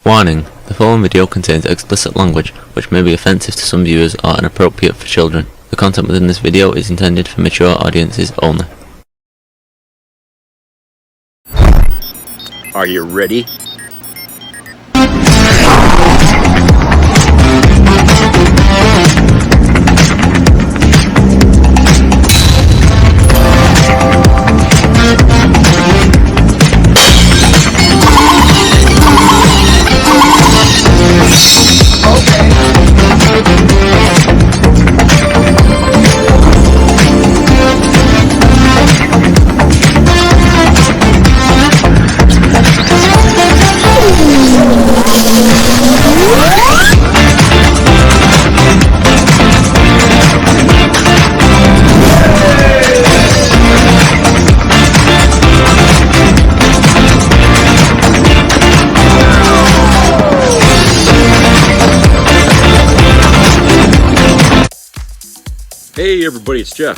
Warning: the following video contains explicit language, which may be offensive to some viewers or inappropriate for children. The content within this video is intended for mature audiences only. Are you ready? Hey everybody, it's Jeff.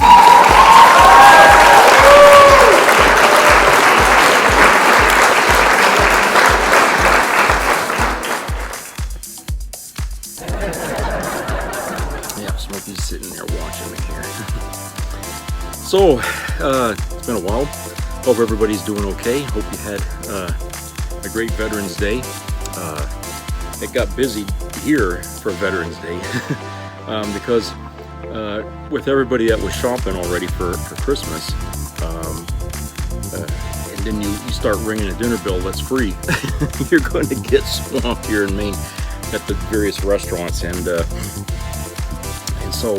Yeah, Smokey's sitting there watching me here. So, it's been a while. Hope everybody's doing okay. Hope you had a great Veterans Day. It got busy here for Veterans Day because with everybody that was shopping already for Christmas, and then you start ringing a dinner bill that's free, you're going to get swamped here in Maine at the various restaurants, and so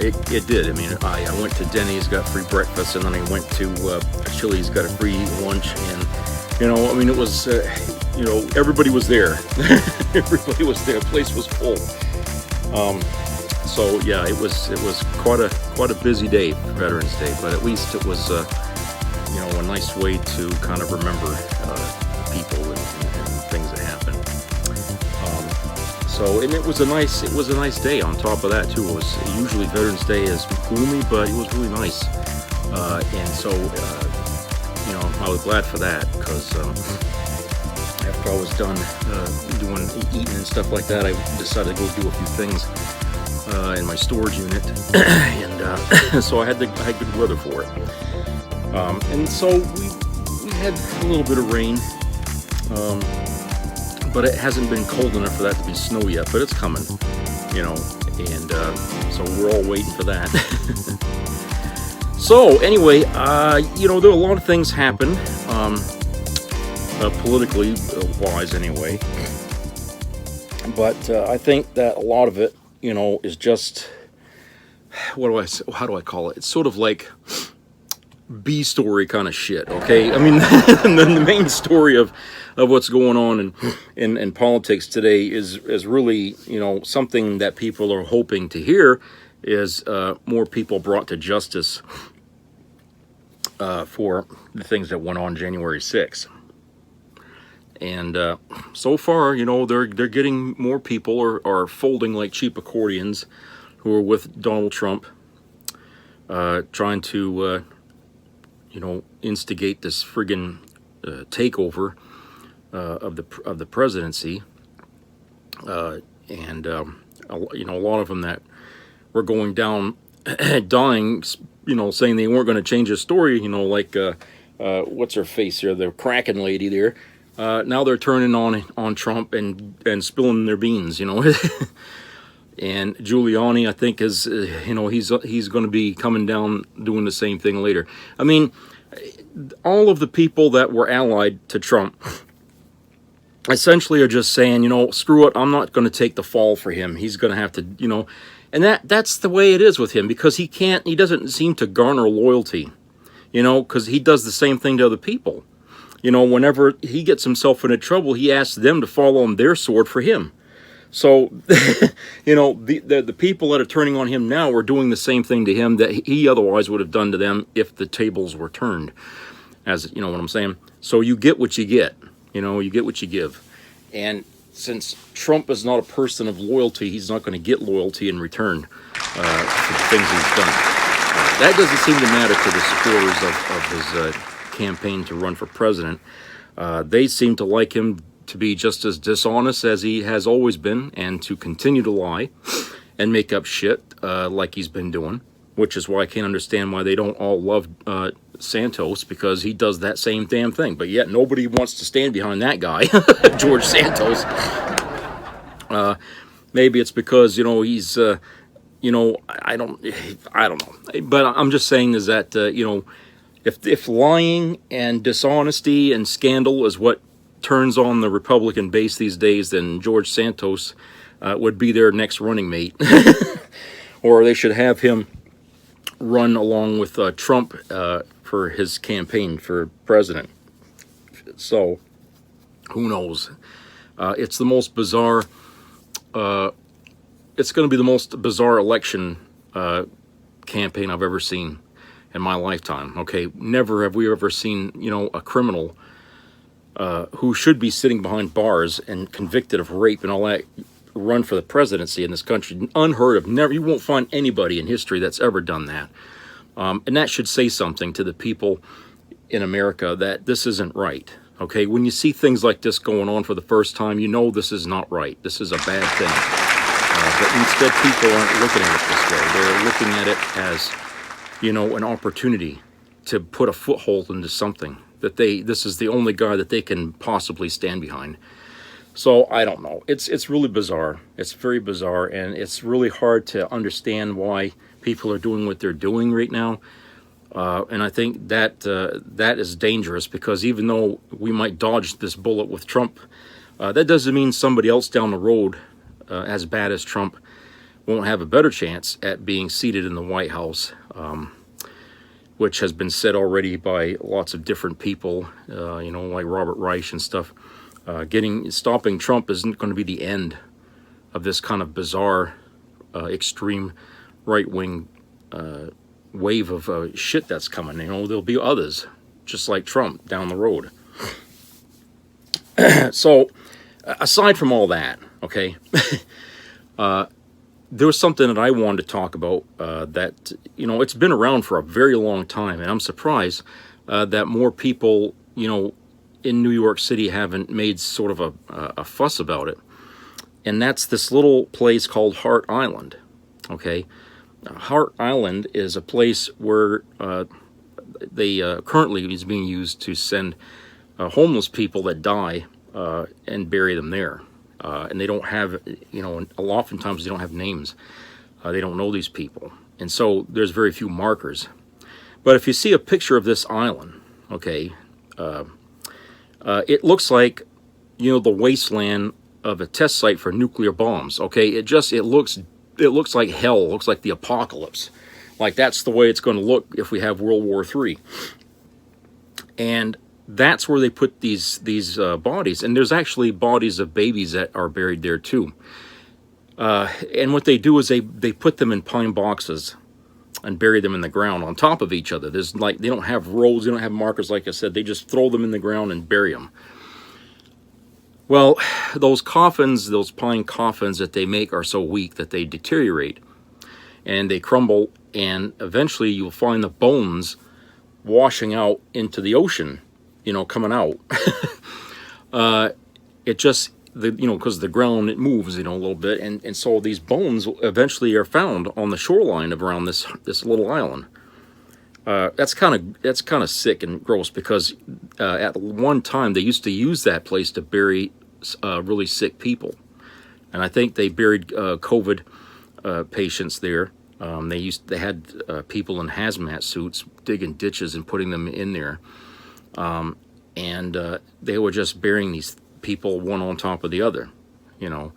it did. I mean, I went to Denny's, got free breakfast, and then I went to Chili's, got a free lunch, and I mean, it was everybody was there. Everybody was there. The place was full. So yeah, it was quite a busy day for Veterans Day, but at least it was a nice way to kind of remember people and things that happened. And it was a nice day. On top of that too, it was usually Veterans Day is gloomy, but it was really nice, and so I was glad for that, because after I was done eating and stuff like that, I decided to go do a few things in my storage unit, and so I had good weather for it, and so we had a little bit of rain, but it hasn't been cold enough for that to be snow yet, but it's coming, and so we're all waiting for that. So anyway, there were a lot of things happen, politically wise anyway, but I think that a lot of it is just, how do I call it? It's sort of like B-story kind of shit, okay? I mean, the main story of what's going on in politics today is really, something that people are hoping to hear is more people brought to justice for the things that went on January 6th. And so far, they're getting more people are folding like cheap accordions who are with Donald Trump, trying to, instigate this friggin' takeover of the presidency, and a lot of them that were going down, dying, saying they weren't going to change the story, like what's her face here, the Kraken lady there. Now they're turning on Trump and spilling their beans, And Giuliani, I think, is he's going to be coming down doing the same thing later. I mean, all of the people that were allied to Trump essentially are just saying, screw it, I'm not going to take the fall for him. He's going to have to, and that's the way it is with him, because he doesn't seem to garner loyalty, because he does the same thing to other people. Whenever he gets himself into trouble, he asks them to fall on their sword for him. So, the people that are turning on him now are doing the same thing to him that he otherwise would have done to them if the tables were turned. As you know what I'm saying? So you get what you get. You get what you give. And since Trump is not a person of loyalty, he's not going to get loyalty in return for the things he's done. That doesn't seem to matter to the supporters of his campaign to run for president. They seem to like him to be just as dishonest as he has always been, and to continue to lie and make up shit like he's been doing, which is why I can't understand why they don't all love Santos, because he does that same damn thing. But yet nobody wants to stand behind that guy, George Santos. Maybe it's because, you know, he's, you know, I don't know. But I'm just saying is that, you know, if lying and dishonesty and scandal is what turns on the Republican base these days, then George Santos would be their next running mate. Or they should have him run along with Trump for his campaign for president. So, who knows? It's the most bizarre, it's going to be the most bizarre election campaign I've ever seen in my lifetime. Okay, never have we ever seen, you know, a criminal who should be sitting behind bars and convicted of rape and all that run for the presidency in this country. Unheard of. Never. You won't find anybody in history that's ever done that. And that should say something to the people in America that this isn't right. Okay, when you see things like this going on for the first time, you know this is not right. This is a bad thing. But instead, people aren't looking at it this way. They're looking at it as, you know, an opportunity to put a foothold into something that this is the only guy that they can possibly stand behind. So I don't know. It's really bizarre. It's very bizarre, and it's really hard to understand why people are doing what they're doing right now. And I think that that is dangerous, because even though we might dodge this bullet with Trump, that doesn't mean somebody else down the road, as bad as Trump, won't have a better chance at being seated in the White House, which has been said already by lots of different people, you know, like Robert Reich and stuff. Stopping Trump isn't going to be the end of this kind of bizarre, extreme right-wing wave of shit that's coming. You know, there'll be others just like Trump down the road. So, aside from all that, okay, there was something that I wanted to talk about that, you know, it's been around for a very long time, and I'm surprised that more people, you know, in New York City haven't made sort of a fuss about it. And that's this little place called Hart Island, okay? Hart Island is a place where they currently is being used to send homeless people that die and bury them there. And they don't have, you know, oftentimes they don't have names. They don't know these people. And so there's very few markers. But if you see a picture of this island, okay, it looks like, you know, the wasteland of a test site for nuclear bombs. Okay, it looks like hell. It looks like the apocalypse. Like that's the way it's going to look if we have World War III. And that's where they put these bodies. And there's actually bodies of babies that are buried there too. And what they do is they put them in pine boxes and bury them in the ground on top of each other. There's like, they don't have rows, they don't have markers, like I said. They just throw them in the ground and bury them. Well, those coffins, those pine coffins that they make are so weak that they deteriorate and they crumble, and eventually you'll find the bones washing out into the ocean, you know, coming out. It just, you know, because the ground, it moves, you know, a little bit, and so these bones eventually are found on the shoreline of around this little island. That's kind of sick and gross, because at one time they used to use that place to bury really sick people, and I think they buried COVID patients there. They had people in hazmat suits digging ditches and putting them in there, and they were just burying these people one on top of the other, you know.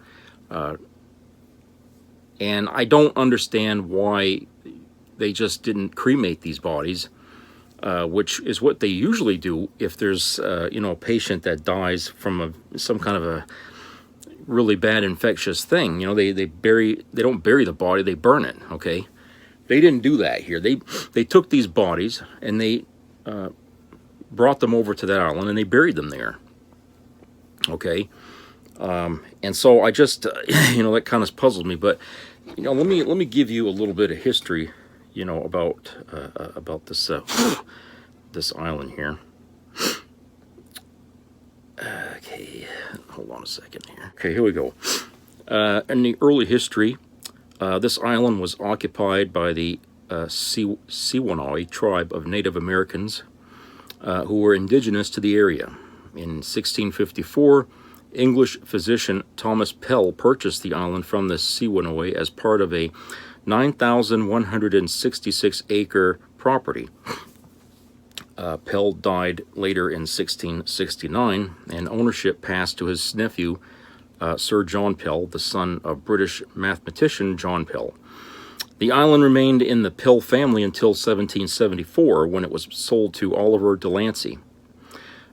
And I don't understand why they just didn't cremate these bodies, which is what they usually do if there's, you know, a patient that dies from some kind of a really bad infectious thing. You know, they don't bury the body, they burn it, okay? They didn't do that here. They took these bodies and they brought them over to that island and they buried them there, okay? And so I just, you know, that kind of puzzled me. But, you know, let me give you a little bit of history, you know, about this this island here. Okay, hold on a second here. Okay, here we go. In the early history, this island was occupied by the Siwanawi tribe of Native Americans who were indigenous to the area. In 1654, English physician Thomas Pell purchased the island from the Siwanawi as part of a 9,166-acre property. Pell died later in 1669, and ownership passed to his nephew, Sir John Pell, the son of British mathematician John Pell. The island remained in the Pell family until 1774, when it was sold to Oliver de Lancey.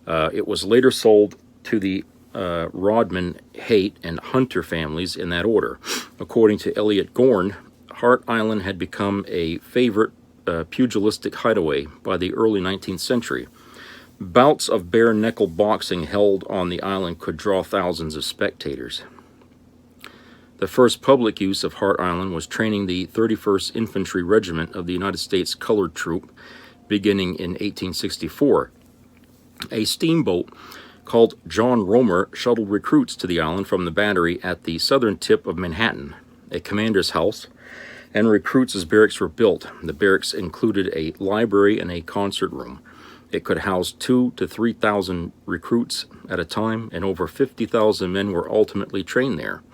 It was later sold to the Rodman, Haight, and Hunter families in that order. According to Elliot Gorn, Hart Island had become a favorite pugilistic hideaway by the early 19th century. Bouts of bare-knuckle boxing held on the island could draw thousands of spectators. The first public use of Hart Island was training the 31st Infantry Regiment of the United States Colored Troop, beginning in 1864. A steamboat called John Romer shuttled recruits to the island from the battery at the southern tip of Manhattan. A commander's house and recruits' barracks were built. The barracks included a library and a concert room. It could house 2,000 to 3,000 recruits at a time, and over 50,000 men were ultimately trained there.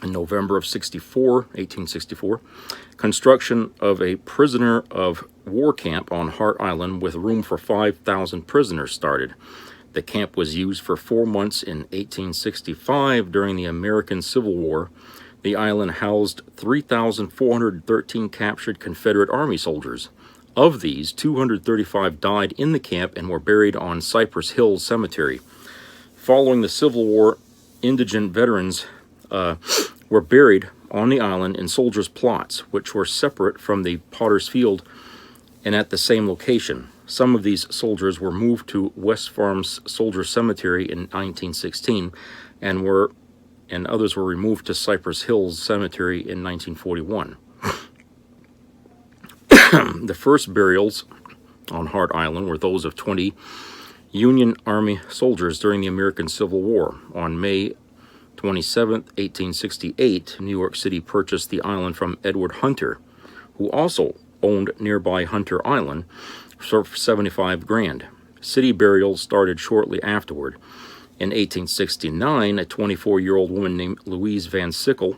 In November of 1864, construction of a prisoner of war camp on Hart Island with room for 5,000 prisoners started. The camp was used for 4 months in 1865 during the American Civil War. The island housed 3,413 captured Confederate Army soldiers. Of these, 235 died in the camp and were buried on Cypress Hills Cemetery. Following the Civil War, indigent veterans were buried on the island in soldiers' plots, which were separate from the Potter's Field and at the same location. Some of these soldiers were moved to West Farms Soldier Cemetery in 1916, and others were removed to Cypress Hills Cemetery in 1941. The first burials on Hart Island were those of 20 Union Army soldiers during the American Civil War. On May 27, 1868, New York City purchased the island from Edward Hunter, who also owned nearby Hunter Island, for $75,000. City burials started shortly afterward. In 1869, a 24-year-old woman named Louise Van Sickle,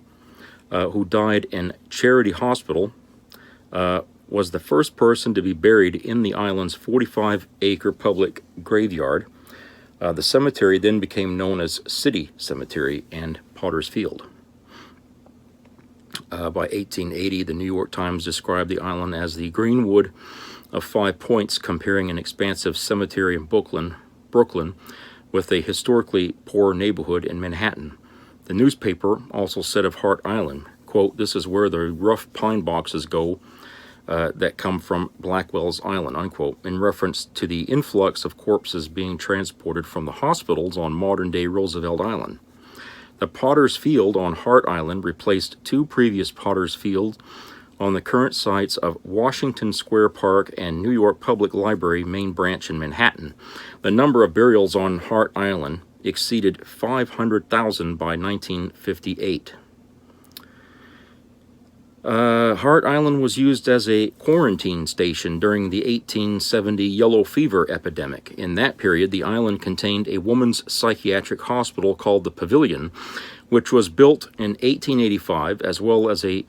who died in Charity Hospital, was the first person to be buried in the island's 45-acre public graveyard. The cemetery then became known as City Cemetery and Potter's Field. By 1880, the New York Times described the island as the Greenwood of 5 Points, comparing an expansive cemetery in Brooklyn with a historically poor neighborhood in Manhattan. The newspaper also said of Hart Island, quote, "This is where the rough pine boxes go that come from Blackwell's Island," unquote, in reference to the influx of corpses being transported from the hospitals on modern-day Roosevelt Island. The Potter's Field on Hart Island replaced 2 previous Potter's Fields on the current sites of Washington Square Park and New York Public Library main branch in Manhattan. The number of burials on Hart Island exceeded 500,000 by 1958. Hart Island was used as a quarantine station during the 1870 yellow fever epidemic. In that period, the island contained a woman's psychiatric hospital called the Pavilion, which was built in 1885, as well as a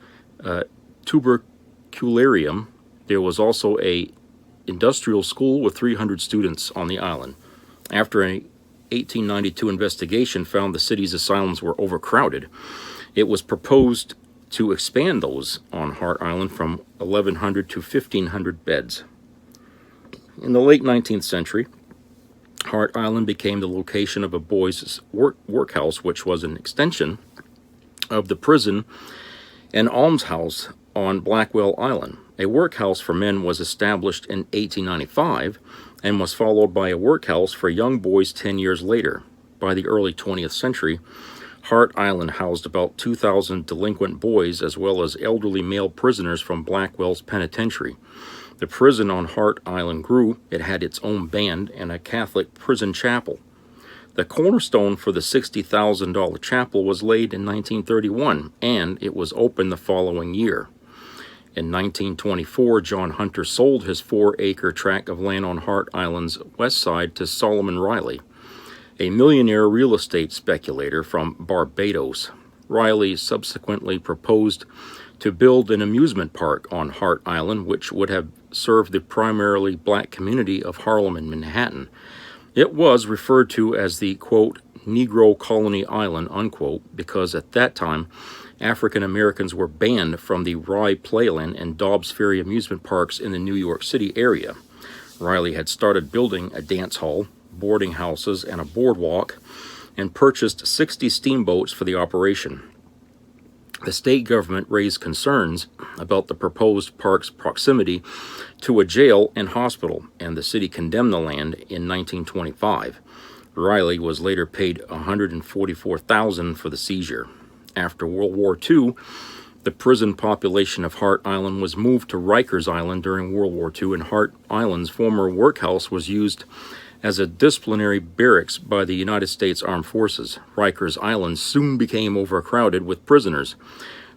tubercularium. There was also a industrial school with 300 students on the island. After an 1892 investigation found the city's asylums were overcrowded, it was proposed to expand those on Hart Island from 1,100 to 1,500 beds. In the late 19th century, Hart Island became the location of a boys' workhouse, which was an extension of the prison and almshouse on Blackwell Island. A workhouse for men was established in 1895 and was followed by a workhouse for young boys 10 years later. By the early 20th century, Hart Island housed about 2,000 delinquent boys as well as elderly male prisoners from Blackwell's penitentiary. The prison on Hart Island grew. It had its own band and a Catholic prison chapel. The cornerstone for the $60,000 chapel was laid in 1931, and it was opened the following year. In 1924, John Hunter sold his 4-acre tract of land on Hart Island's west side to Solomon Riley, a millionaire real estate speculator from Barbados. Riley subsequently proposed to build an amusement park on Hart Island, which would have served the primarily black community of Harlem and Manhattan. It was referred to as the, quote, Negro Colony Island, unquote, because at that time, African Americans were banned from the Rye Playland and Dobbs Ferry amusement parks in the New York City area. Riley had started building a dance hall, boarding houses, and a boardwalk, and purchased 60 steamboats for the operation. The state government raised concerns about the proposed park's proximity to a jail and hospital, and the city condemned the land in 1925. Riley was later paid $144,000 for the seizure. After World War II, the prison population of Hart Island was moved to Rikers Island during World War II, and Hart Island's former workhouse was used as a disciplinary barracks by the United States Armed Forces. Rikers Island soon became overcrowded with prisoners.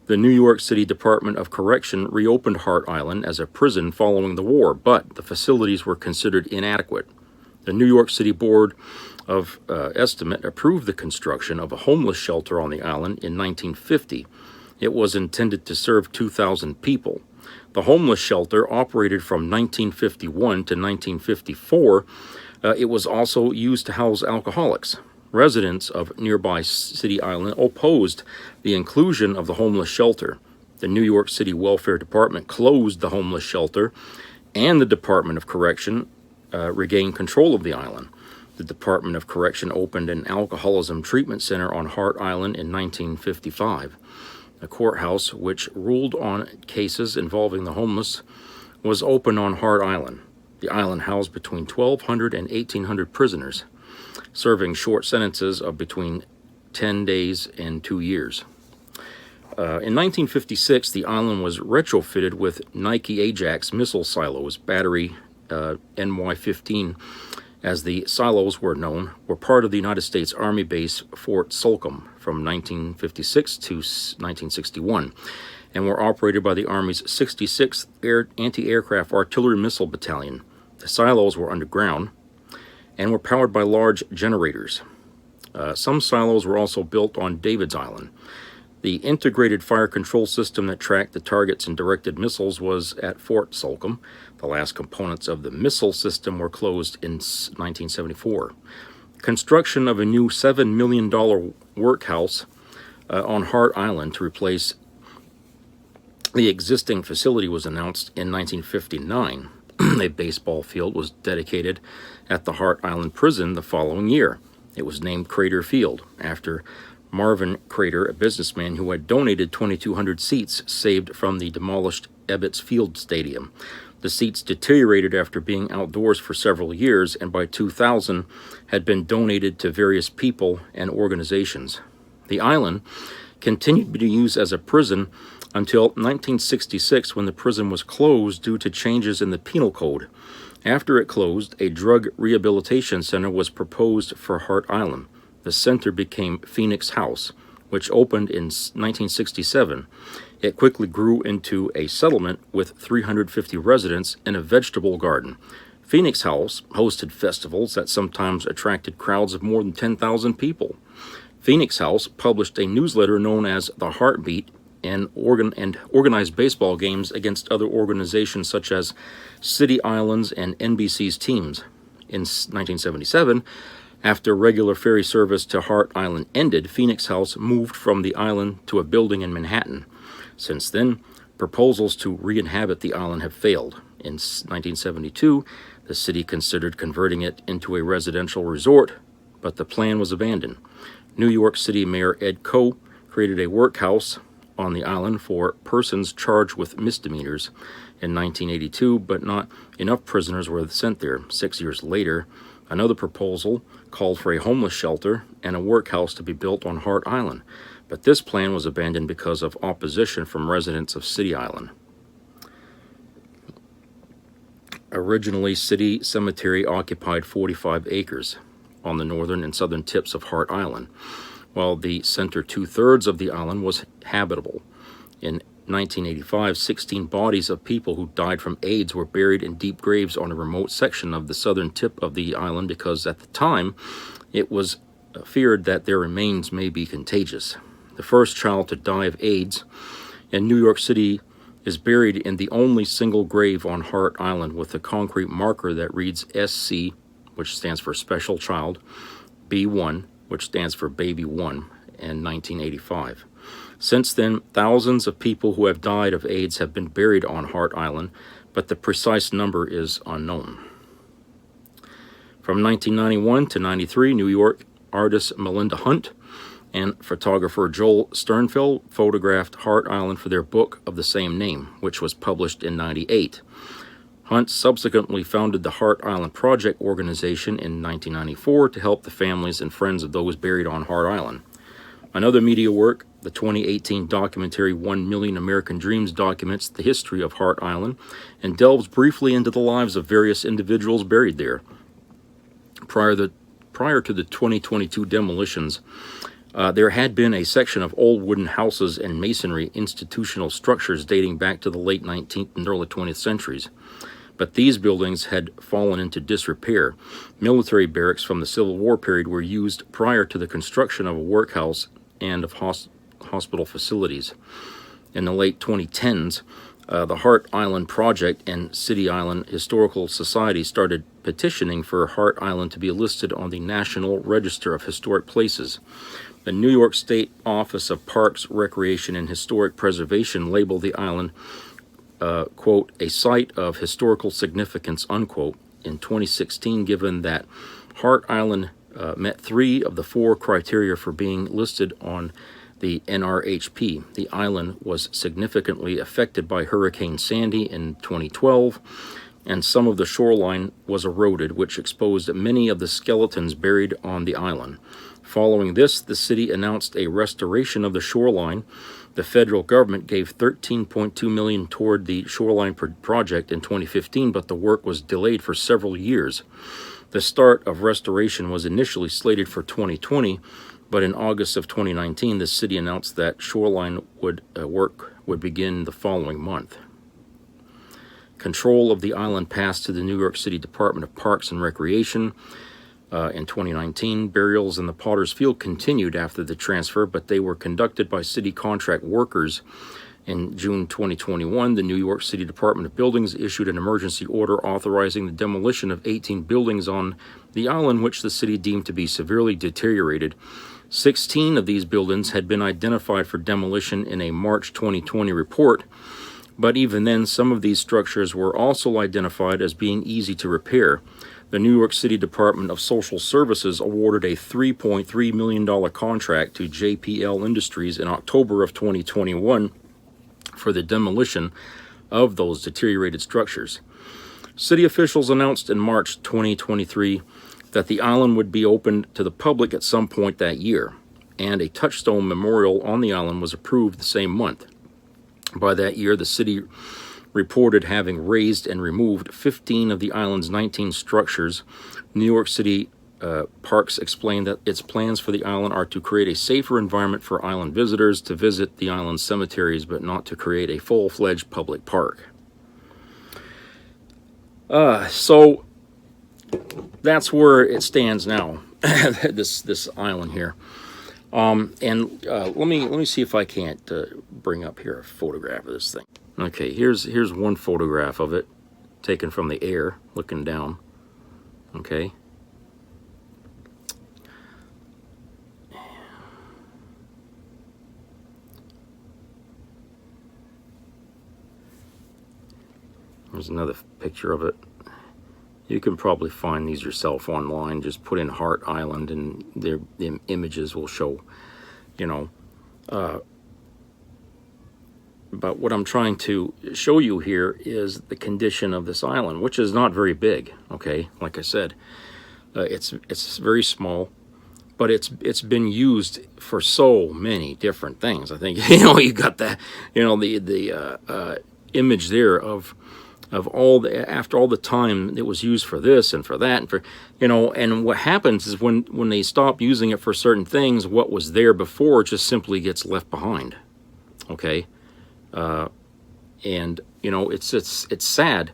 The New York City Department of Correction reopened Hart Island as a prison following the war, but the facilities were considered inadequate. The New York City Board of Estimate approved the construction of a homeless shelter on the island in 1950. It was intended to serve 2,000 people. The homeless shelter operated from 1951 to 1954. It was also used to house alcoholics. Residents of nearby City Island opposed the inclusion of the homeless shelter. The New York City Welfare Department closed the homeless shelter, and the Department of Correction regained control of the island. The Department of Correction opened an alcoholism treatment center on Hart Island in 1955. The courthouse, which ruled on cases involving the homeless, was open on Hart Island. The island housed between 1,200 and 1,800 prisoners, serving short sentences of between 10 days and 2 years. In 1956, the island was retrofitted with Nike Ajax missile silos. Battery NY-15, as the silos were known, were part of the United States Army base Fort Slocum from 1956 to 1961, and were operated by the Army's 66th Anti-Aircraft Artillery Missile Battalion. The silos were underground and were powered by large generators. Some silos were also built on David's Island. The integrated fire control system that tracked the targets and directed missiles was at Fort Slocum. The last components of the missile system were closed in 1974. Construction of a new $7 million workhouse on Hart Island to replace the existing facility was announced in 1959. A baseball field was dedicated at the Hart Island Prison the following year. It was named Crater Field, after Marvin Crater, a businessman who had donated 2,200 seats saved from the demolished Ebbets Field Stadium. The seats deteriorated after being outdoors for several years, and by 2000 had been donated to various people and organizations. The island continued to be used as a prison until 1966, when the prison was closed due to changes in the penal code. After it closed, a drug rehabilitation center was proposed for Hart Island. The center became Phoenix House, which opened in 1967. It quickly grew into a settlement with 350 residents and a vegetable garden. Phoenix House hosted festivals that sometimes attracted crowds of more than 10,000 people. Phoenix House published a newsletter known as The Heartbeat and organized baseball games against other organizations such as City Islands and NBC's teams. In 1977, after regular ferry service to Hart Island ended, Phoenix House moved from the island to a building in Manhattan. Since then, proposals to re-inhabit the island have failed. In 1972, the city considered converting it into a residential resort, but the plan was abandoned. New York City Mayor Ed Koh created a workhouse on the island for persons charged with misdemeanors in 1982, but not enough prisoners were sent there. 6 years later, another proposal called for a homeless shelter and a workhouse to be built on Hart Island, but this plan was abandoned because of opposition from residents of City Island. Originally, City Cemetery occupied 45 acres. on the northern and southern tips of Hart Island, while the center 2/3 of the island was habitable. In 1985, 16 bodies of people who died from AIDS were buried in deep graves on a remote section of the southern tip of the island because at the time it was feared that their remains may be contagious. The first child to die of AIDS in New York City is buried in the only single grave on Hart Island with a concrete marker that reads SC, which stands for Special Child, B1, which stands for Baby 1, in 1985. Since then, thousands of people who have died of AIDS have been buried on Hart Island, but the precise number is unknown. From 1991 to 93, New York artist Melinda Hunt and photographer Joel Sternfeld photographed Hart Island for their book of the same name, which was published in 98. Hunt subsequently founded the Hart Island Project organization in 1994 to help the families and friends of those buried on Hart Island. Another media work, the 2018 documentary 1 Million American Dreams, documents the history of Hart Island and delves briefly into the lives of various individuals buried there. Prior to the 2022 demolitions, there had been a section of old wooden houses and masonry institutional structures dating back to the late 19th and early 20th centuries. But these buildings had fallen into disrepair. Military barracks from the Civil War period were used prior to the construction of a workhouse and of hospital facilities. In the late 2010s, the Hart Island Project and City Island Historical Society started petitioning for Hart Island to be listed on the National Register of Historic Places. The New York State Office of Parks, Recreation, and Historic Preservation labeled the island, quote, a site of historical significance, unquote, in 2016, given that Hart Island met 3 of the 4 criteria for being listed on the NRHP. The island was significantly affected by Hurricane Sandy in 2012, and some of the shoreline was eroded, which exposed many of the skeletons buried on the island. Following this, the city announced a restoration of the shoreline. The federal government gave $13.2 million toward the shoreline project in 2015, but the work was delayed for several years. The start of restoration was initially slated for 2020, but in August of 2019, the city announced that shoreline work would begin the following month. Control of the island passed to the New York City Department of Parks and Recreation. In 2019, burials in the Potter's Field continued after the transfer, but they were conducted by city contract workers. In June 2021, the New York City Department of Buildings issued an emergency order authorizing the demolition of 18 buildings on the island, which the city deemed to be severely deteriorated. 16 of these buildings had been identified for demolition in a March 2020 report, but even then, some of these structures were also identified as being easy to repair. The New York City Department of Social Services awarded a $3.3 million contract to JPL Industries in October of 2021 for the demolition of those deteriorated structures. City officials announced in March 2023 that the island would be opened to the public at some point that year, and a touchstone memorial on the island was approved the same month. By that year, the city reported having raised and removed 15 of the island's 19 structures. New York City Parks explained that its plans for the island are to create a safer environment for island visitors to visit the island's cemeteries, but not to create a full-fledged public park. So that's where it stands now, this island here. Let me see if I can't bring up here a photograph of this thing. Okay, here's one photograph of it, taken from the air, looking down. Okay. There's another picture of it. You can probably find these yourself online. Just put in Hart Island and the images will show, you know. But what I'm trying to show you here is the condition of this island, which is not very big, okay? Like I said, it's very small, but it's been used for so many different things. I think, you know, you got that, you know, the image there of of after all the time it was used for this and for that and for, and what happens is when they stop using it for certain things, what was there before just simply gets left behind. Okay. And it's sad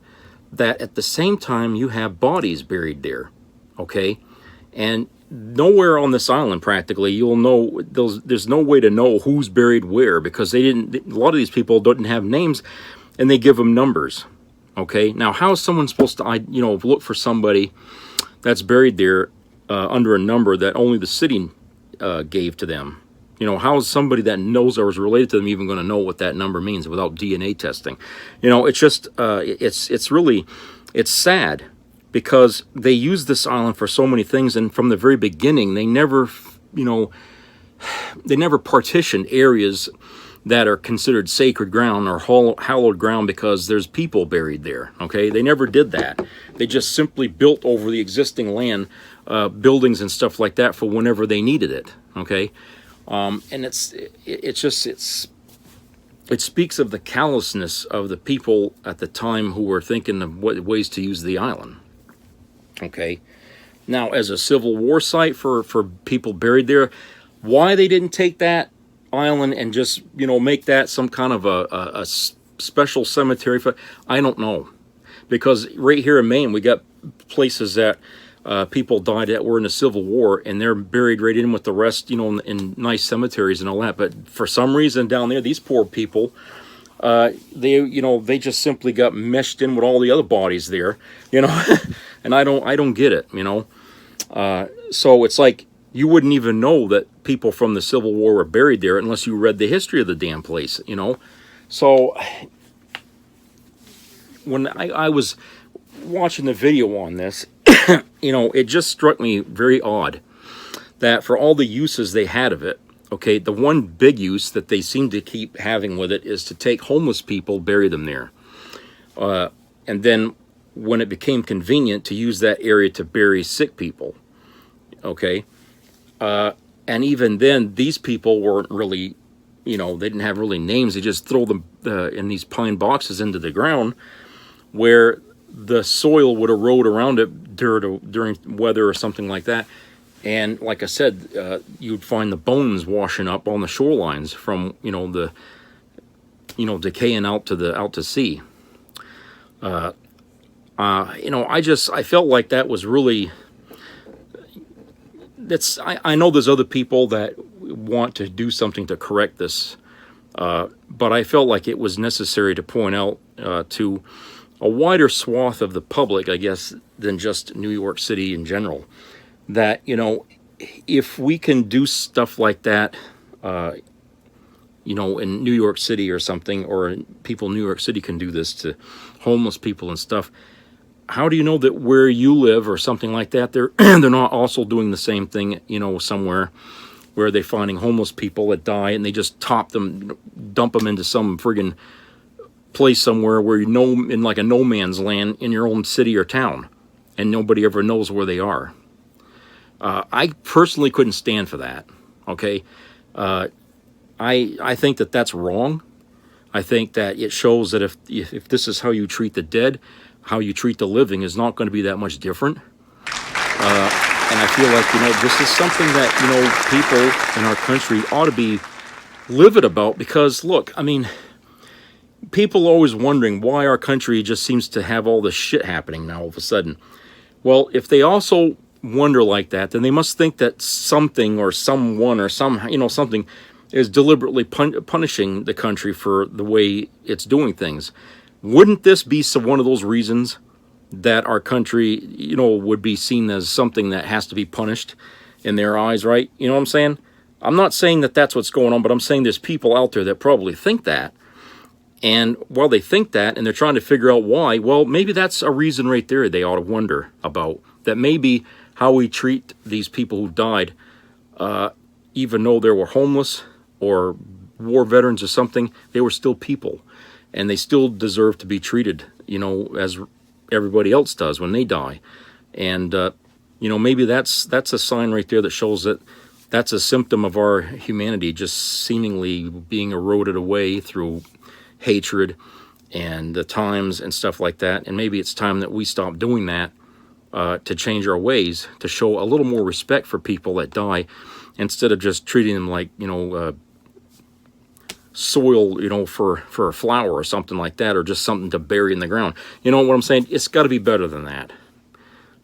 that at the same time you have bodies buried there. Okay. And nowhere on this island practically you'll know, there's no way to know who's buried where, because a lot of these people didn't have names and they give them numbers. Okay, now how is someone supposed to look for somebody that's buried there under a number that only the city gave to them? How is somebody that knows or is related to them even going to know what that number means without DNA testing? It's just it's sad, because they use this island for so many things, and from the very beginning they never partitioned areas that are considered sacred ground or hallowed ground because there's people buried there. Okay, they never did that. They just simply built over the existing land, buildings and stuff like that for whenever they needed it. Okay, and it speaks of the callousness of the people at the time who were thinking of what ways to use the island. Okay, now as a Civil War site for people buried there, why they didn't take that island and just make that some kind of a special cemetery for, I don't know, because right here in Maine we got places that people died that were in the Civil War and they're buried right in with the rest, in nice cemeteries and all that. But for some reason down there, these poor people, they just simply got meshed in with all the other bodies there, and I don't get it, so it's like you wouldn't even know that people from the Civil War were buried there unless you read the history of the damn place, So when I was watching the video on this, it just struck me very odd that for all the uses they had of it, okay, the one big use that they seem to keep having with it is to take homeless people, bury them there. And then when it became convenient to use that area to bury sick people, okay, and even then, these people weren't really, they didn't have really names. They just throw them in these pine boxes into the ground where the soil would erode around it during weather or something like that. And like I said, you'd find the bones washing up on the shorelines from, decaying out to sea. I felt like that was really... I know there's other people that want to do something to correct this, but I felt like it was necessary to point out to a wider swath of the public, I guess, than just New York City in general, that, if we can do stuff like that, in New York City or something, or people in New York City can do this to homeless people and stuff, how do you know that where you live or something like that, they're not also doing the same thing, somewhere where they're finding homeless people that die and they just dump them into some friggin' place somewhere where in like a no man's land in your own city or town, and nobody ever knows where they are. I personally couldn't stand for that. Okay, I think that that's wrong. I think that it shows that if this is how you treat the dead, how you treat the living is not going to be that much different. And I feel like, this is something that, people in our country ought to be livid about, because, look, I mean, people are always wondering why our country just seems to have all this shit happening now all of a sudden. Well, if they also wonder like that, then they must think that something or someone or something is deliberately punishing the country for the way it's doing things. Wouldn't this be one of those reasons that our country, would be seen as something that has to be punished in their eyes, right? You know what I'm saying? I'm not saying that that's what's going on, but I'm saying there's people out there that probably think that. And while they think that, and they're trying to figure out why, well, maybe that's a reason right there they ought to wonder about. That maybe how we treat these people who died, even though they were homeless or war veterans or something, they were still people. And they still deserve to be treated, as everybody else does when they die. And, maybe that's a sign right there that shows that that's a symptom of our humanity just seemingly being eroded away through hatred and the times and stuff like that. And maybe it's time that we stop doing that, to change our ways, to show a little more respect for people that die, instead of just treating them like, soil, for a flower or something like that, or just something to bury in the ground. You know what I'm saying? It's got to be better than that.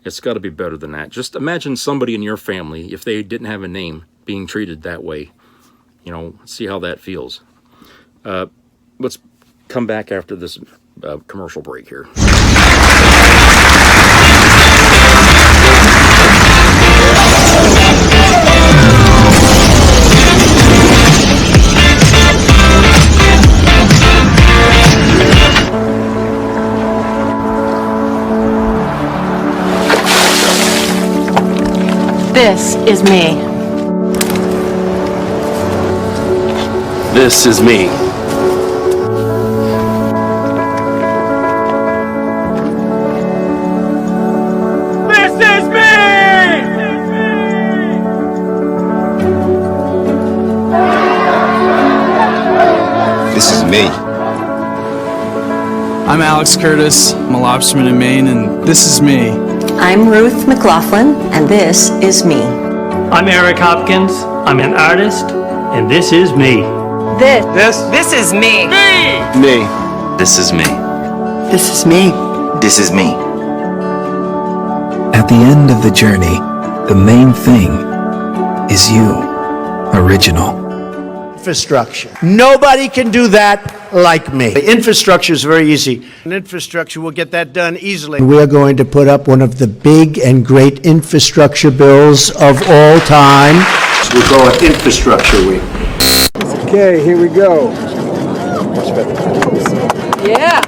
It's got to be better than that. Just imagine somebody in your family, if they didn't have a name, being treated that way. See how that feels. Let's come back after this commercial break here. This is me. This is me. This is me. I'm Alex Curtis. I'm a lobsterman in Maine, and this is me. I'm Ruth McLaughlin, and this is me. I'm Eric Hopkins. I'm an artist, and this is me. This is me. Me. This is me. This is me. This is me. At the end of the journey, the main thing is you. Original. Infrastructure. Nobody can do that like me. The infrastructure is very easy. An infrastructure will get that done easily. We're going to put up one of the big and great infrastructure bills of all time. We'll call it Infrastructure Week. Okay, here we go. Yeah.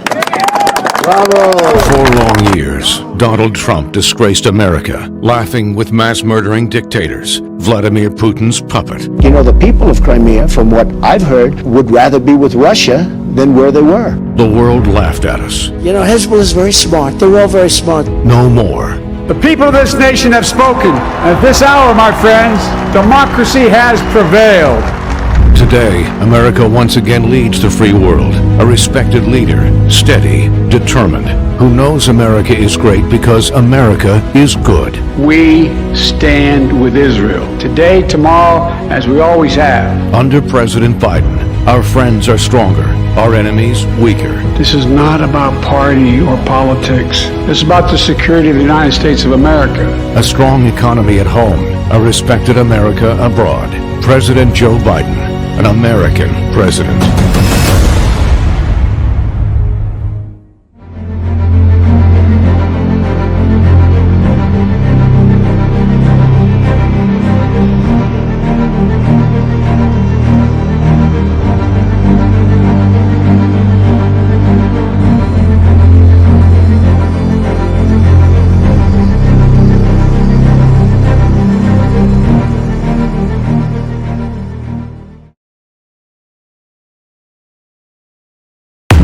Bravo. 4 long years, Donald Trump disgraced America, laughing with mass-murdering dictators, Vladimir Putin's puppet. You know, the people of Crimea, from what I've heard, would rather be with Russia than where they were. The world laughed at us. You know, Hezbollah is very smart. They're all very smart. No more. The people of this nation have spoken. At this hour, my friends, democracy has prevailed. Today, America once again leads the free world. A respected leader, steady, determined, who knows America is great because America is good. We stand with Israel. Today, tomorrow, as we always have. Under President Biden, our friends are stronger, our enemies weaker. This is not about party or politics. It's about the security of the United States of America. A strong economy at home, a respected America abroad. President Joe Biden, an American president.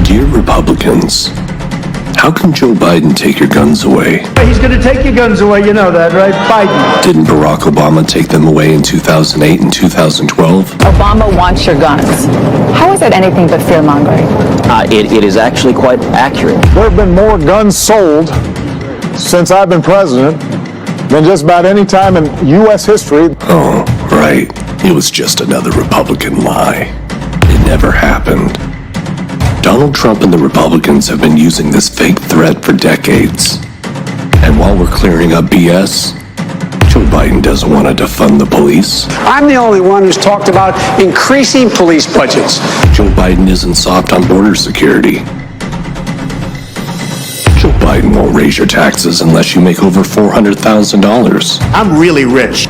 Dear Republicans, how can Joe Biden take your guns away? He's going to take your guns away, you know that, right? Biden. Didn't Barack Obama take them away in 2008 and 2012? Obama wants your guns. How is that anything but fear-mongering? It is actually quite accurate. There have been more guns sold since I've been president than just about any time in U.S. history. Oh, right. It was just another Republican lie. It never happened. Donald Trump and the Republicans have been using this fake threat for decades. And while we're clearing up BS, Joe Biden doesn't want to defund the police. I'm the only one who's talked about increasing police budgets. Joe Biden isn't soft on border security. Joe Biden won't raise your taxes unless you make over $400,000. I'm really rich.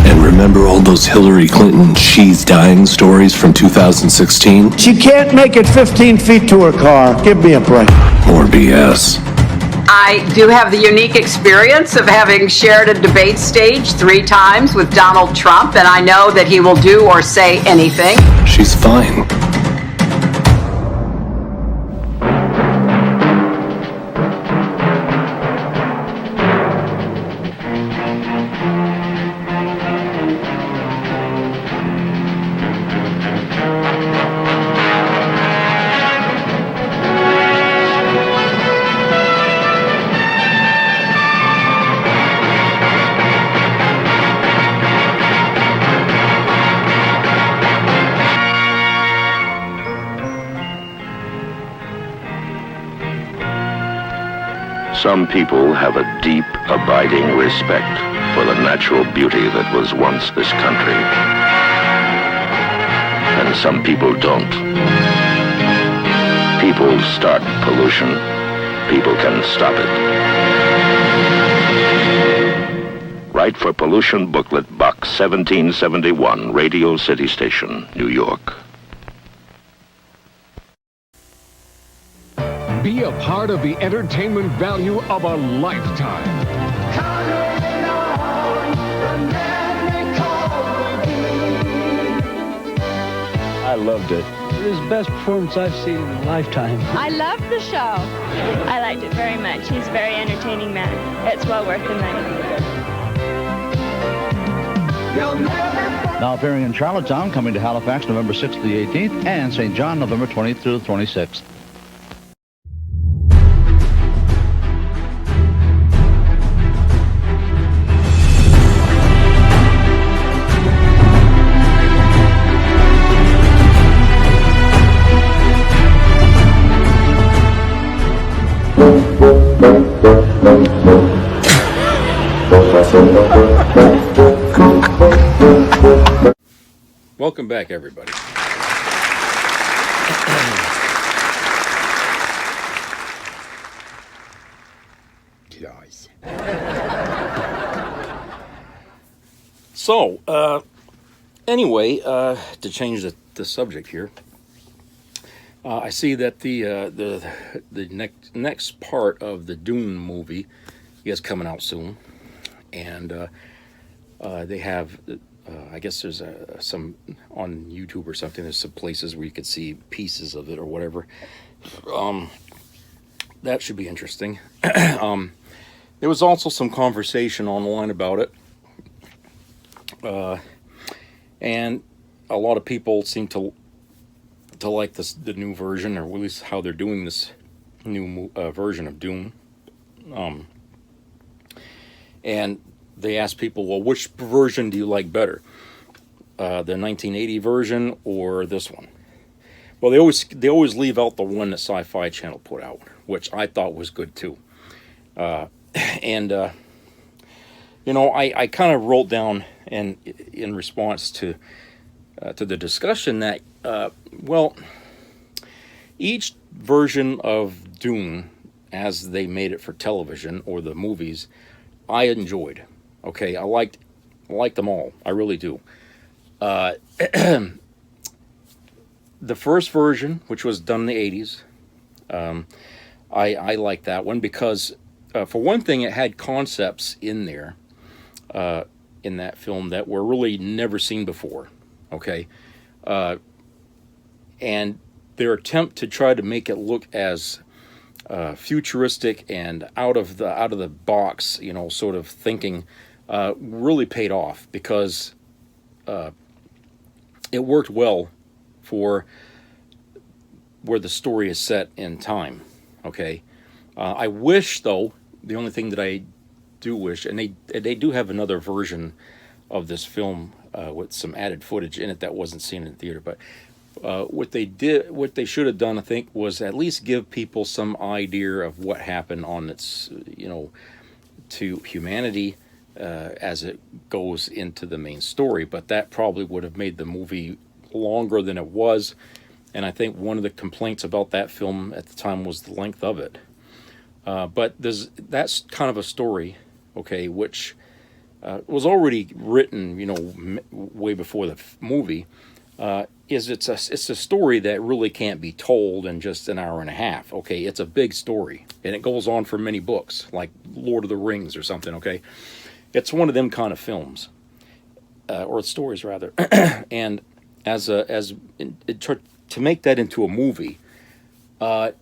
And remember all those Hillary Clinton she's dying stories from 2016? She can't make it 15 feet to her car. Give me a break. More BS. I do have the unique experience of having shared a debate stage 3 times with Donald Trump, and I know that he will do or say anything. She's fine. Some people have a deep, abiding respect for the natural beauty that was once this country. And some people don't. People start pollution. People can stop it. Write for Pollution Booklet, Box 1771, Radio City Station, New York. Be a part of the entertainment value of a lifetime. I loved it. It was the best performance I've seen in a lifetime. I loved the show. I liked it very much. He's a very entertaining man. It's well worth the money. Now appearing in Charlottetown, coming to Halifax November 6th to the 18th, and St. John November 20th through the 26th. Welcome back, everybody. So, anyway, to change the subject here, I see that the next part of the Dune movie is coming out soon, and they have. I guess there's some on YouTube or something. There's some places where you could see pieces of it or whatever. That should be interesting. There was also some conversation online about it, and a lot of people seem to like the new version, or at least how they're doing this new version of Dune. And they asked people, well, which version do you like better? The 1980 version or this one? Well, they always leave out the one that Sci-Fi Channel put out, which I thought was good too. I kind of wrote down in response to the discussion that each version of Dune, as they made it for television or the movies, I enjoyed. Okay, I liked them all. I really do. The first version, which was done in the 80s, I liked that one because, for one thing, it had concepts in there, in that film that were really never seen before. Okay, and their attempt to try to make it look as futuristic and out of the box, sort of thinking, really paid off because it worked well for where the story is set in time. Okay, I wish, though, the only thing that I do wish, and they do have another version of this film with some added footage in it that wasn't seen in the theater, but what they should have done, I think, was at least give people some idea of what happened on its, to humanity as it goes into the main story. But that probably would have made the movie longer than it was. And I think one of the complaints about that film at the time was the length of it. But that's kind of a story, okay, which was already written, way before the movie. It's a story that really can't be told in just an hour and a half. Okay, it's a big story, and it goes on for many books, like Lord of the Rings or something. Okay, it's one of them kind of films, or stories rather. And to make that into a movie, I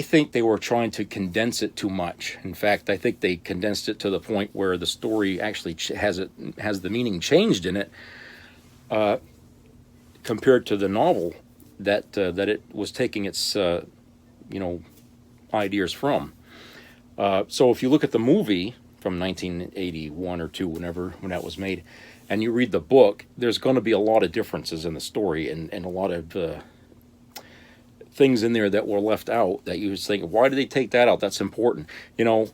think they were trying to condense it too much. In fact, I think they condensed it to the point where the story actually has the meaning changed in it. Compared to the novel that it was taking its ideas from. So if you look at the movie from 1981 or 2, when that was made, and you read the book, there's going to be a lot of differences in the story and a lot of things in there that were left out that you just think, why did they take that out? That's important. And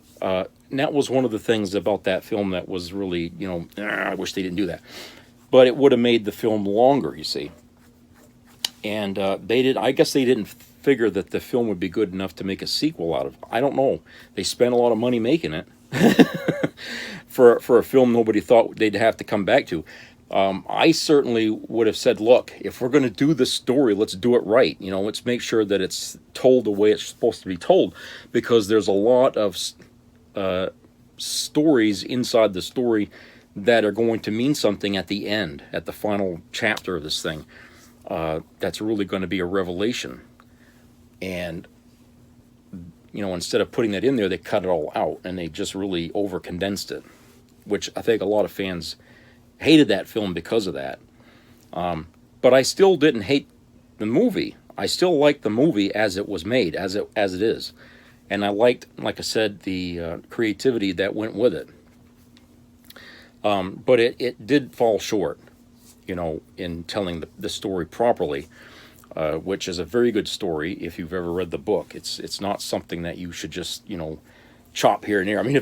that was one of the things about that film that was really, I wish they didn't do that. But it would have made the film longer, you see. And I guess they didn't figure that the film would be good enough to make a sequel out of. I don't know. They spent a lot of money making it for a film nobody thought they'd have to come back to. I certainly would have said, look, if we're going to do this story, let's do it right. Let's make sure that it's told the way it's supposed to be told, because there's a lot of stories inside the story that are going to mean something at the end, at the final chapter of this thing. That's really going to be a revelation. And, instead of putting that in there, they cut it all out, and they just really over-condensed it, which I think a lot of fans hated that film because of that. But I still didn't hate the movie. I still liked the movie as it was made, as it is. And I liked, like I said, the creativity that went with it. But it did fall short, in telling the story properly, which is a very good story if you've ever read the book. It's not something that you should just, chop here and there. I mean,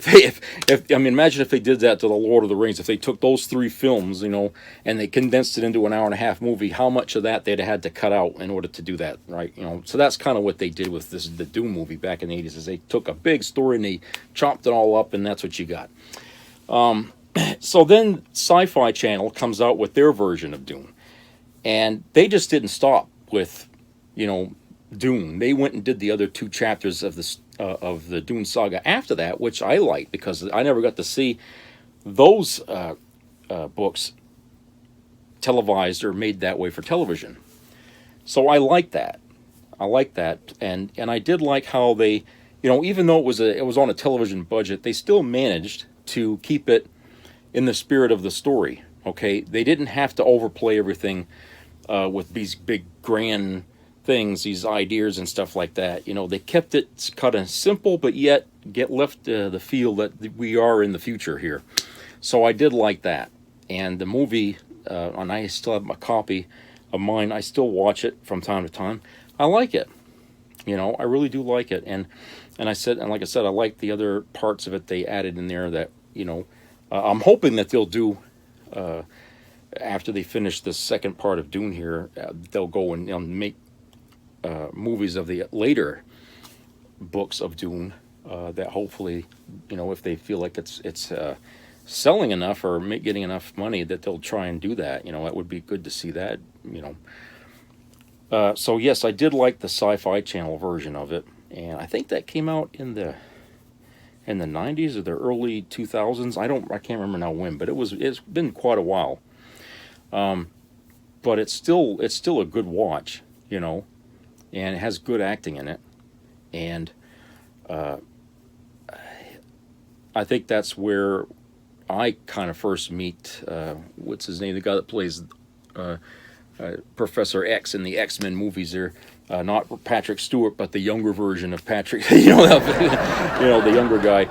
imagine if they did that to The Lord of the Rings. If they took those 3 films, and they condensed it into an hour-and-a-half movie, how much of that they'd have had to cut out in order to do that, right? So that's kind of what they did with the Dune movie back in the 80s, is they took a big story and they chopped it all up, and that's what you got. So then Sci-Fi Channel comes out with their version of Dune, and they just didn't stop with, Dune. They went and did the other 2 chapters of the Dune saga after that, which I liked because I never got to see those books televised or made that way for television. So I like that. And I did like how they, even though it was on a television budget, they still managed to keep it in the spirit of the story. Okay, they didn't have to overplay everything with these big grand things, these ideas and stuff like that. They kept it kind of simple, but yet left the feel that we are in the future here. So I did like that. And the movie, and I still have a copy of mine. I still watch it from time to time. I like it. I really do like it. And like I said, I like the other parts of it they added in there that, I'm hoping that they'll do, after they finish the second part of Dune here, they'll go and make movies of the later books of Dune, that hopefully, if they feel like it's selling enough or getting enough money, that they'll try and do that. It would be good to see that, So yes, I did like the Sci-Fi Channel version of it, and I think that came out in the 90s or the early 2000s. I can't remember now when, but it's been quite a while. But it's still a good watch, and it has good acting in it. And I think that's where I kind of first meet, what's his name, the guy that plays Professor X in the X-Men movies there. Not Patrick Stewart, but the younger version of Patrick, the younger guy.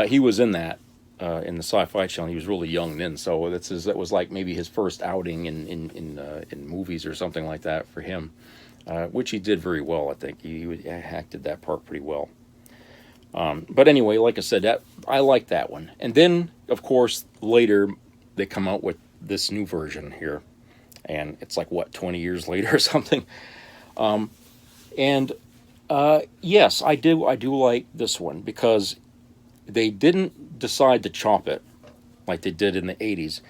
He was in that, in the Sci-Fi Channel. He was really young then, so that was like maybe his first outing in movies or something like that for him, which he did very well. I think he acted that part pretty well. But anyway, like I said, I like that one. And then, of course, later they come out with this new version here, and it's like 20 years later or something. Yes, I do like this one because they didn't decide to chop it like they did in the 80s.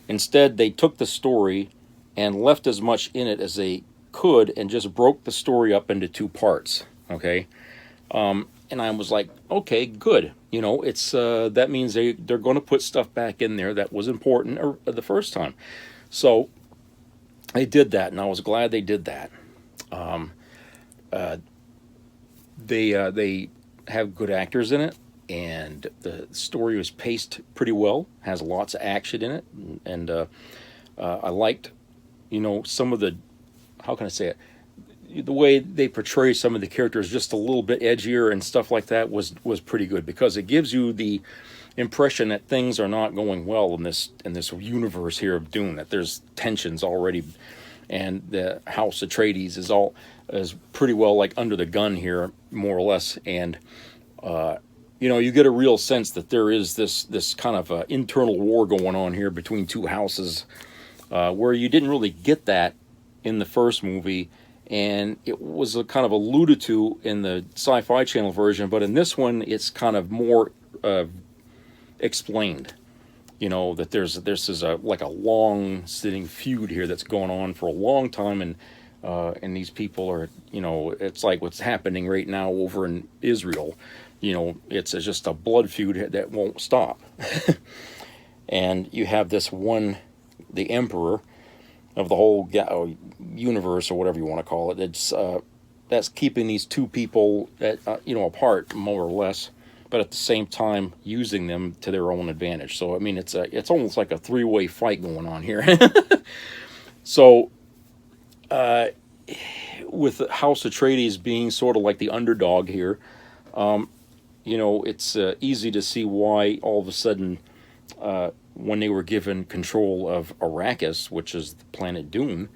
Instead, they took the story and left as much in it as they could and just broke the story up into 2 parts, okay? And I was like, okay, good. It's that means they're going to put stuff back in there that was important the first time. So they did that, and I was glad they did that. They have good actors in it, and the story was paced pretty well, has lots of action in it, and I liked, some of the, how can I say it, the way they portray some of the characters just a little bit edgier and stuff like that was pretty good, because it gives you the impression that things are not going well in this universe here of Dune, that there's tensions already and the House Atreides is pretty well like under the gun here, more or less. And you get a real sense that there is this kind of internal war going on here between two houses, where you didn't really get that in the first movie, and it was kind of alluded to in the Sci-Fi Channel version, but in this one, it's kind of more explained. That this is like a long-sitting feud here that's going on for a long time, and these people are, it's like what's happening right now over in Israel. It's just a blood feud that won't stop. And you have this one, the emperor of the whole universe, or whatever you want to call it. It's that's keeping these two people apart, more or less, but at the same time using them to their own advantage. So I mean, it's almost like a three-way fight going on here. So with House Atreides being sort of like the underdog here, it's easy to see why all of a sudden, when they were given control of Arrakis, which is the planet Dune,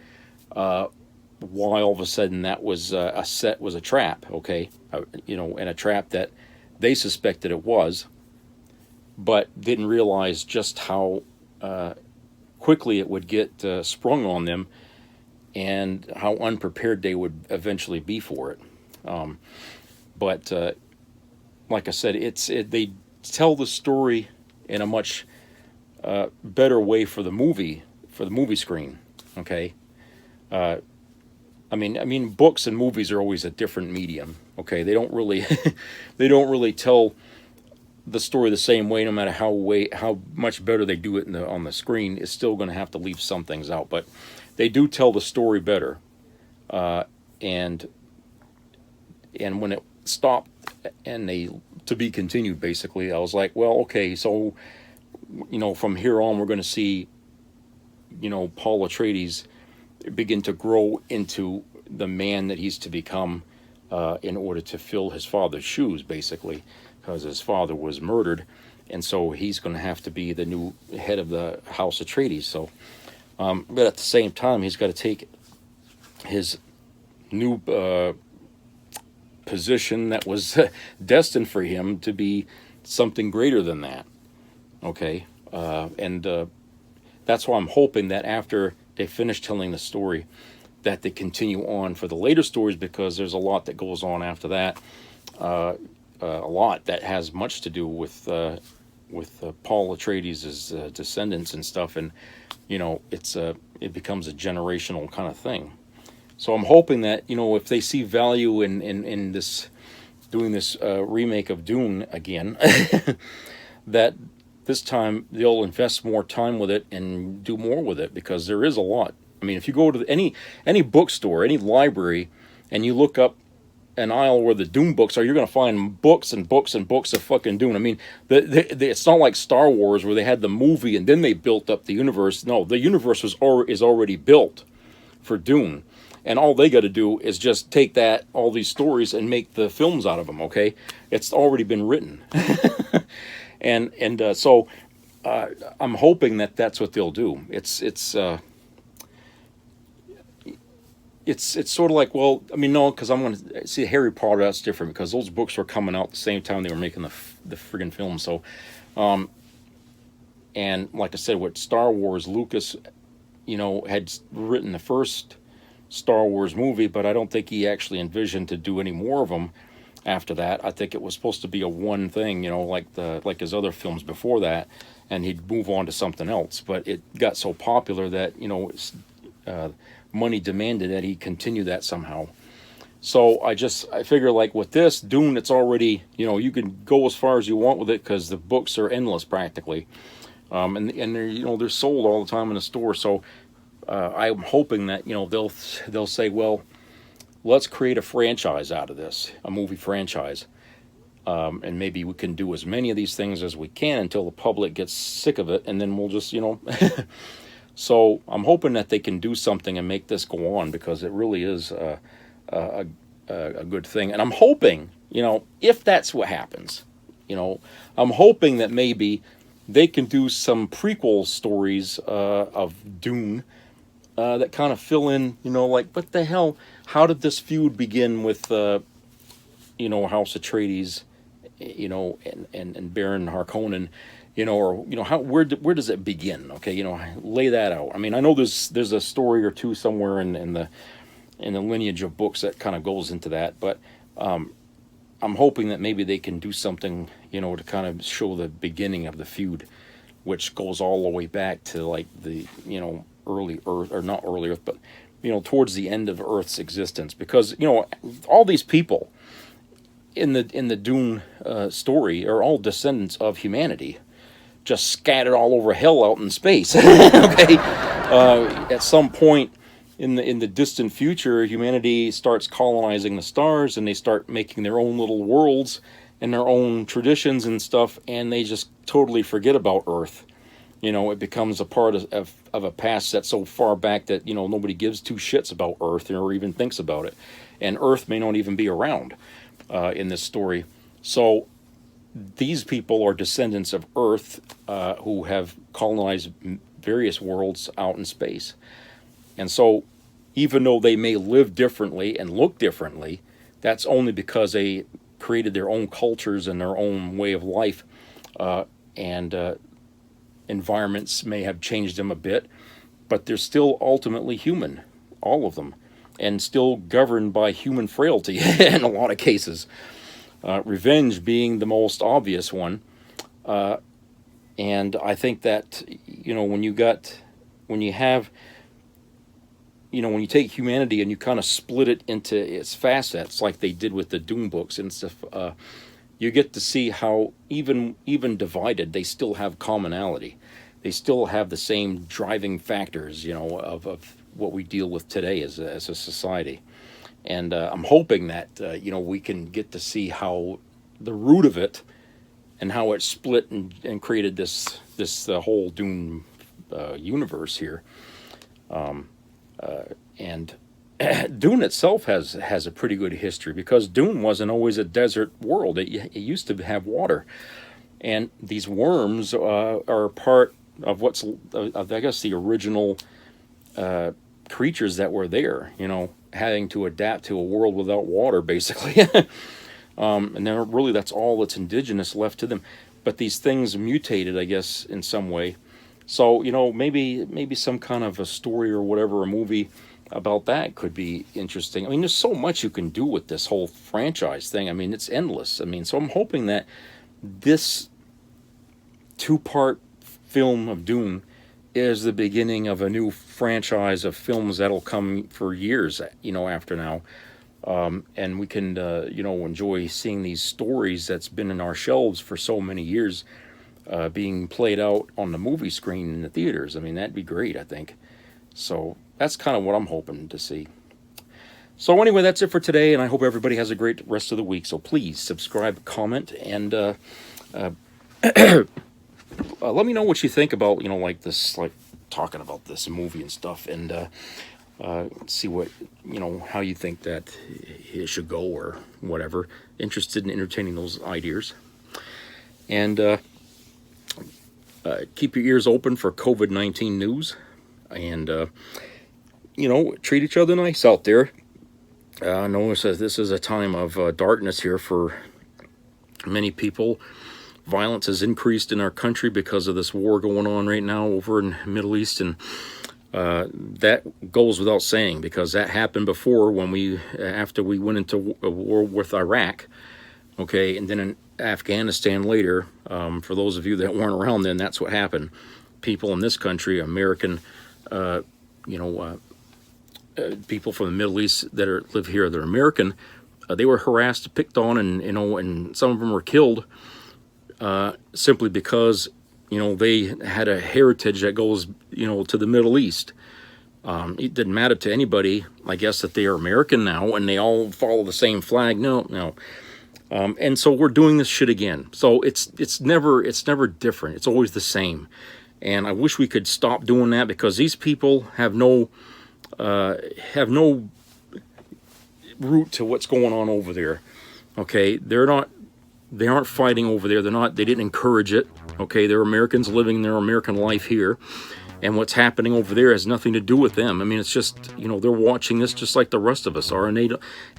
why all of a sudden that was a trap, okay? And a trap that they suspected it was, but didn't realize just how quickly it would get sprung on them, and how unprepared they would eventually be for it. But like I said, they tell the story in a much better way for the movie screen. Okay, I mean, books and movies are always a different medium. Okay, they don't really tell the story the same way. No matter how much better they do it on the screen, it's still going to have to leave some things out. But they do tell the story better, and when it stopped and to be continued, basically, I was like, well, okay, so from here on we're going to see Paul Atreides begin to grow into the man that he's to become, in order to fill his father's shoes, basically, because his father was murdered, and so he's going to have to be the new head of the House Atreides. So but at the same time, he's got to take his new position that was destined for him to be something greater than that. Okay, and that's why I'm hoping that after they finish telling the story, that they continue on for the later stories, because there's a lot that goes on after that, a lot that has much to do with Paul Atreides' descendants and stuff, and it becomes a generational kind of thing. So I'm hoping that if they see value in this, doing this remake of Dune again, that this time they'll invest more time with it and do more with it, because there is a lot. I mean, if you go to any bookstore, any library, and you look up an aisle where the Dune books are, you're going to find books and books and books of fucking Dune. I mean, it's not like Star Wars where they had the movie and then they built up the universe. No, the universe is already built for Dune, and all they got to do is just take all these stories and make the films out of them. Okay, it's already been written, and so I'm hoping that that's what they'll do. It's sort of like, well, I mean, no, because I'm going to see Harry Potter. That's different, because those books were coming out the same time they were making the friggin' film. So, and like I said, with Star Wars, Lucas, had written the first Star Wars movie, but I don't think he actually envisioned to do any more of them after that. I think it was supposed to be a one thing, like his other films before that, and he'd move on to something else. But it got so popular that money demanded that he continue that somehow. So I figure, like with this Dune, it's already, you can go as far as you want with it, because the books are endless practically, and they're sold all the time in the store. So I'm hoping that they'll say, well, let's create a franchise out of this, a movie franchise, and maybe we can do as many of these things as we can until the public gets sick of it, and then we'll just So I'm hoping that they can do something and make this go on, because it really is a good thing. And I'm hoping, if that's what happens, I'm hoping that maybe they can do some prequel stories of Dune that kind of fill in, like, what the hell? How did this feud begin with, House Atreides, and Baron Harkonnen, where does it begin? Okay, lay that out. I mean, I know there's a story or two somewhere in the lineage of books that kind of goes into that, but I'm hoping that maybe they can do something, to kind of show the beginning of the feud, which goes all the way back to like the, early Earth, or not early Earth, but, towards the end of Earth's existence. Because, all these people in the Dune story are all descendants of humanity, just scattered all over hell out in space. Okay, at some point in the distant future, humanity starts colonizing the stars, and they start making their own little worlds and their own traditions and stuff, and they just totally forget about Earth. It becomes a part of a past that's so far back that, nobody gives two shits about Earth or even thinks about it. And Earth may not even be around in this story. So these people are descendants of Earth who have colonized various worlds out in space. And so even though they may live differently and look differently, that's only because they created their own cultures and their own way of life, and environments may have changed them a bit, but they're still ultimately human, all of them, and still governed by human frailty in a lot of cases. Revenge being the most obvious one. And I think that, when you take humanity and you kind of split it into its facets, like they did with the Dune books and stuff, you get to see how even divided, they still have commonality. They still have the same driving factors, of what we deal with today as a society. And I'm hoping that, we can get to see how the root of it and how it split and created this whole Dune universe here. And Dune itself has a pretty good history, because Dune wasn't always a desert world. It used to have water. And these worms are part of what's, I guess, the original creatures that were there, having to adapt to a world without water, basically. And then really that's all that's indigenous left to them. But these things mutated, I guess, in some way. So, maybe some kind of a story or whatever, a movie about that could be interesting. I mean, there's so much you can do with this whole franchise thing. I mean, it's endless. I mean, so I'm hoping that this 2-part film of Dune is the beginning of a new franchise of films that'll come for years, after now. And we can, enjoy seeing these stories that's been in our shelves for so many years being played out on the movie screen in the theaters. I mean, that'd be great, I think. So that's kind of what I'm hoping to see. So anyway, that's it for today, and I hope everybody has a great rest of the week. So please subscribe, comment, and let me know what you think about, talking about this movie and stuff, and see what, how you think that it should go or whatever. Interested in entertaining those ideas. And keep your ears open for COVID-19 news, and, treat each other nice out there. I know this is a time of darkness here for many people. Violence has increased in our country because of this war going on right now over in the Middle East, and that goes without saying, because that happened before after we went into a war with Iraq, okay, and then in Afghanistan later. For those of you that weren't around then, that's what happened. People in this country, American, people from the Middle East that live here, they're American, they were harassed, picked on, and some of them were killed simply because they had a heritage that goes to the Middle East. It didn't matter to anybody, I guess, that they are American now and they all follow the same flag. No. And so we're doing this shit again. So it's never different. It's always the same. And I wish we could stop doing that, because these people have no root to what's going on over there. Okay, they aren't fighting over there. They didn't encourage it. Okay, they're Americans living their American life here, And what's happening over there has nothing to do with them. I mean, it's just, you know, they're watching this just like the rest of us are. And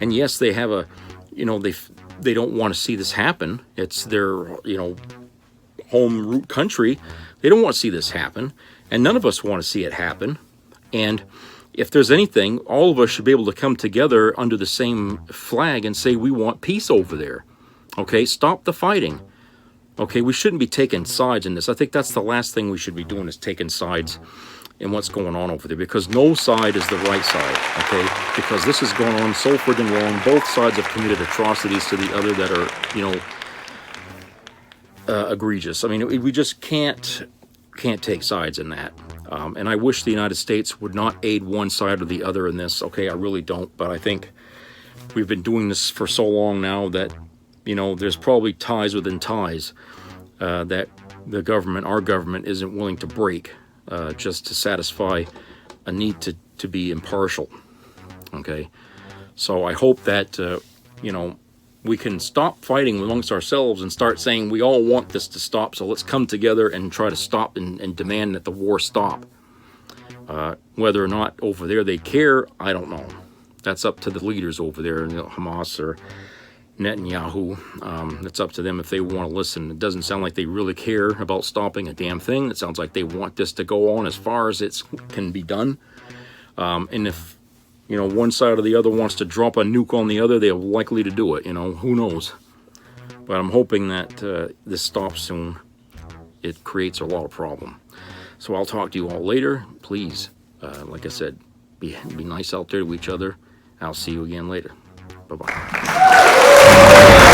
yes, they have a, you know, they don't want to see this happen. It's their, you know, home root country. They don't want to see this happen. And none of us want to see it happen. And if there's anything, all of us should be able to come together under the same flag and say we want peace over there. Okay, stop the fighting. Okay, we shouldn't be taking sides in this. I think that's the last thing we should be doing, is taking sides in what's going on over there, because no side is the right side, okay? Because this is going on so friggin' wrong. Both sides have committed atrocities to the other that are, you know, egregious. I mean, we just can't take sides in that. And I wish the United States would not aid one side or the other in this. Okay, I really don't. But I think we've been doing this for so long now that, you know, there's probably ties within ties that the government, our government, isn't willing to break just to satisfy a need to be impartial. Okay, so I hope that, you know, we can stop fighting amongst ourselves and start saying we all want this to stop, so let's come together and try to stop and demand that the war stop. Whether or not over there they care, I don't know. That's up to the leaders over there, you know, Hamas or Netanyahu. It's up to them if they want to listen. It doesn't sound like they really care about stopping a damn thing. It sounds like they want this to go on as far as it can be done. And if, you know, one side or the other wants to drop a nuke on the other, they're likely to do it, you know, who knows. But I'm hoping that this stops soon. It creates a lot of problem. So I'll talk to you all later. Please, like I said, be nice out there to each other. I'll see you again later. Bye-bye.